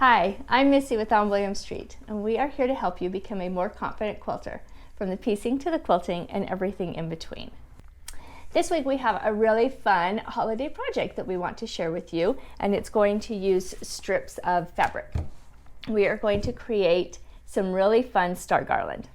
Hi, I'm Missy with On William Street, and we are here to help you become a more confident quilter, from the piecing to the quilting and everything in between. This week we have a really fun holiday project that we want to share with you, and it's going to use strips of fabric. We are going to create some really fun star garland.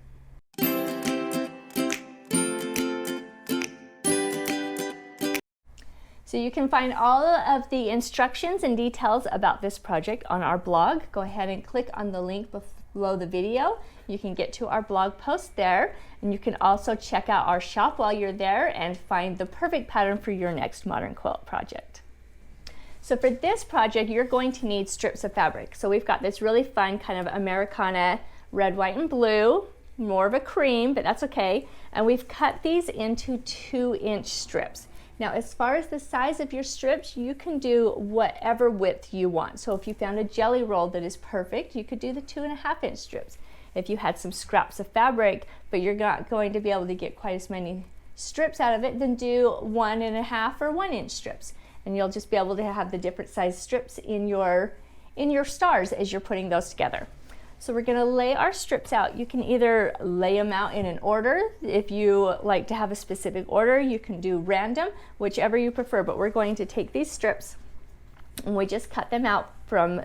So you can find all of the instructions and details about this project on our blog. Go ahead and click on the link below the video. You can get to our blog post there, and you can also check out our shop while you're there and find the perfect pattern for your next modern quilt project. So for this project, you're going to need strips of fabric. So we've got this really fun kind of Americana red, white, and blue, more of a cream, but that's okay. And we've cut these into 2-inch strips. Now, as far as the size of your strips, you can do whatever width you want. So if you found a jelly roll that is perfect, you could do the 2.5-inch strips. If you had some scraps of fabric, but you're not going to be able to get quite as many strips out of it, then do 1.5 or 1-inch strips. And you'll just be able to have the different size strips in your stars as you're putting those together. So we're going to lay our strips out. You can either lay them out in an order. If you like to have a specific order, you can do random, whichever you prefer. But we're going to take these strips and we just cut them out from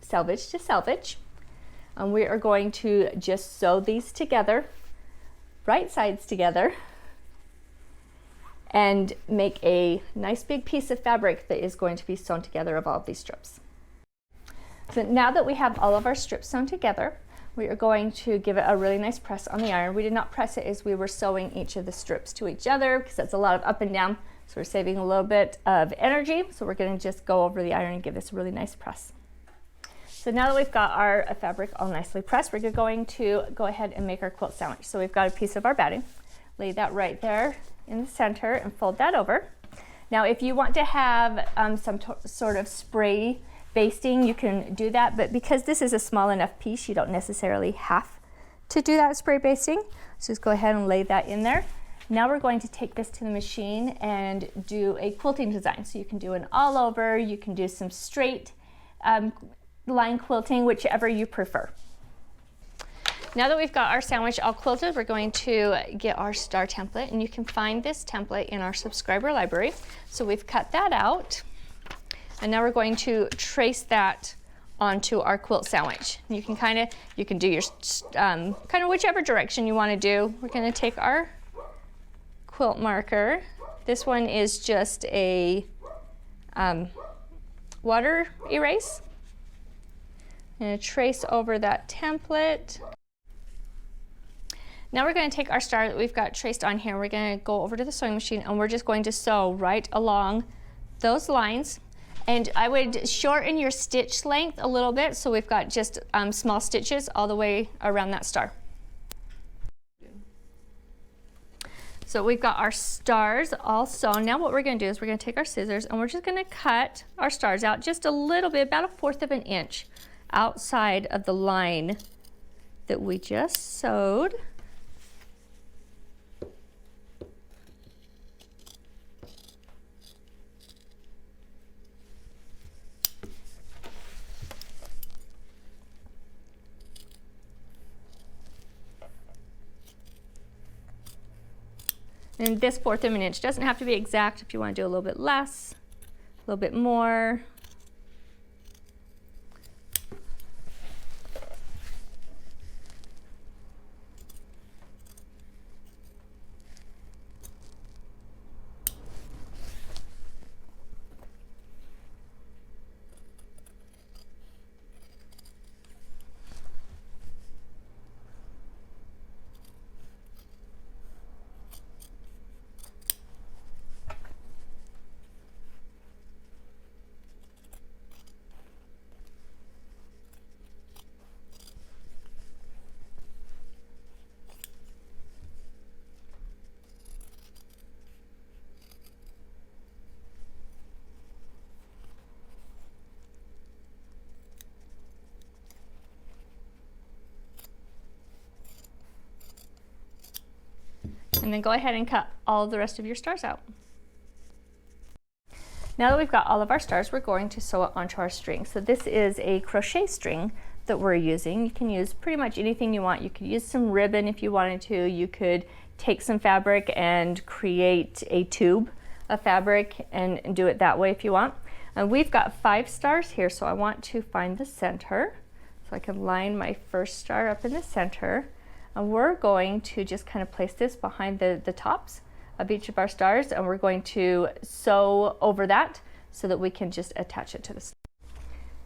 selvage to selvage. And we are going to just sew these together, right sides together, and make a nice big piece of fabric that is going to be sewn together of all of these strips. So now that we have all of our strips sewn together, we are going to give it a really nice press on the iron. We did not press it as we were sewing each of the strips to each other because that's a lot of up and down, so we're saving a little bit of energy. So we're going to just go over the iron and give this a really nice press. So now that we've got our fabric all nicely pressed, we're going to go ahead and make our quilt sandwich. So we've got a piece of our batting, lay that right there in the center and fold that over. Now if you want to have some sort of spray basting, you can do that, but because this is a small enough piece, you don't necessarily have to do that spray basting. So just go ahead and lay that in there. Now we're going to take this to the machine and do a quilting design. So you can do an all over, you can do some straight line quilting, whichever you prefer. Now that we've got our sandwich all quilted, we're going to get our star template, and you can find this template in our subscriber library. So we've cut that out. And now we're going to trace that onto our quilt sandwich. You can do your kind of whichever direction you want to do. We're going to take our quilt marker. This one is just a water erase. I'm going to trace over that template. Now we're going to take our star that we've got traced on here. We're going to go over to the sewing machine, and we're just going to sew right along those lines. And I would shorten your stitch length a little bit, so we've got just small stitches all the way around that star. So we've got our stars all sewn. Now what we're going to do is we're going to take our scissors and we're just going to cut our stars out just a little bit, about 1/4 of an inch outside of the line that we just sewed. And this 1/4 of an inch doesn't have to be exact. If you want to do a little bit less, a little bit more. And then go ahead and cut all the rest of your stars out. Now that we've got all of our stars, we're going to sew it onto our string. So this is a crochet string that we're using. You can use pretty much anything you want. You could use some ribbon if you wanted to. You could take some fabric and create a tube of fabric and do it that way if you want. And we've got 5 stars here, so I want to find the center. So I can line my first star up in the center. And we're going to just kind of place this behind the tops of each of our stars, and we're going to sew over that so that we can just attach it to the star.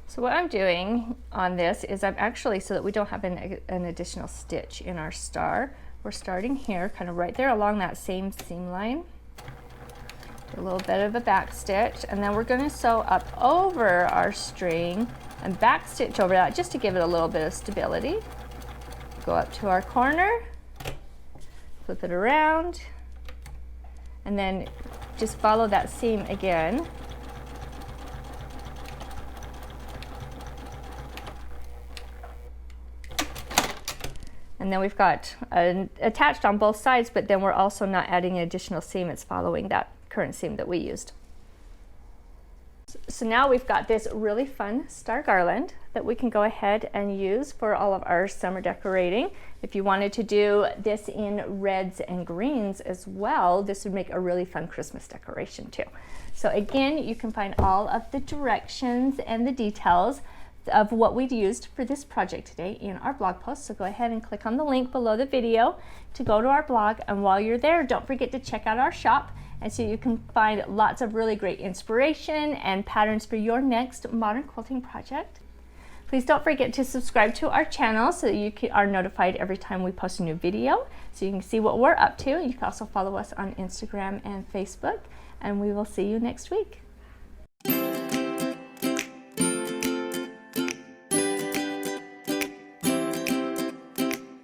So what I'm doing on this is I'm actually, so that we don't have an additional stitch in our star, we're starting here kind of right there along that same seam line, a little bit of a back stitch, and then we're going to sew up over our string and back stitch over that just to give it a little bit of stability. Go up to our corner, flip it around, and then just follow that seam again. And then we've got attached on both sides, but then we're also not adding an additional seam. It's following that current seam that we used. So now we've got this really fun star garland that we can go ahead and use for all of our summer decorating. If you wanted to do this in reds and greens as well, this would make a really fun Christmas decoration too. So again, you can find all of the directions and the details of what we used for this project today in our blog post. So go ahead and click on the link below the video to go to our blog, and while you're there, don't forget to check out our shop, and so you can find lots of really great inspiration and patterns for your next modern quilting project. Please don't forget to subscribe to our channel so that you are notified every time we post a new video, so you can see what we're up to. You can also follow us on Instagram and Facebook, and we will see you next week.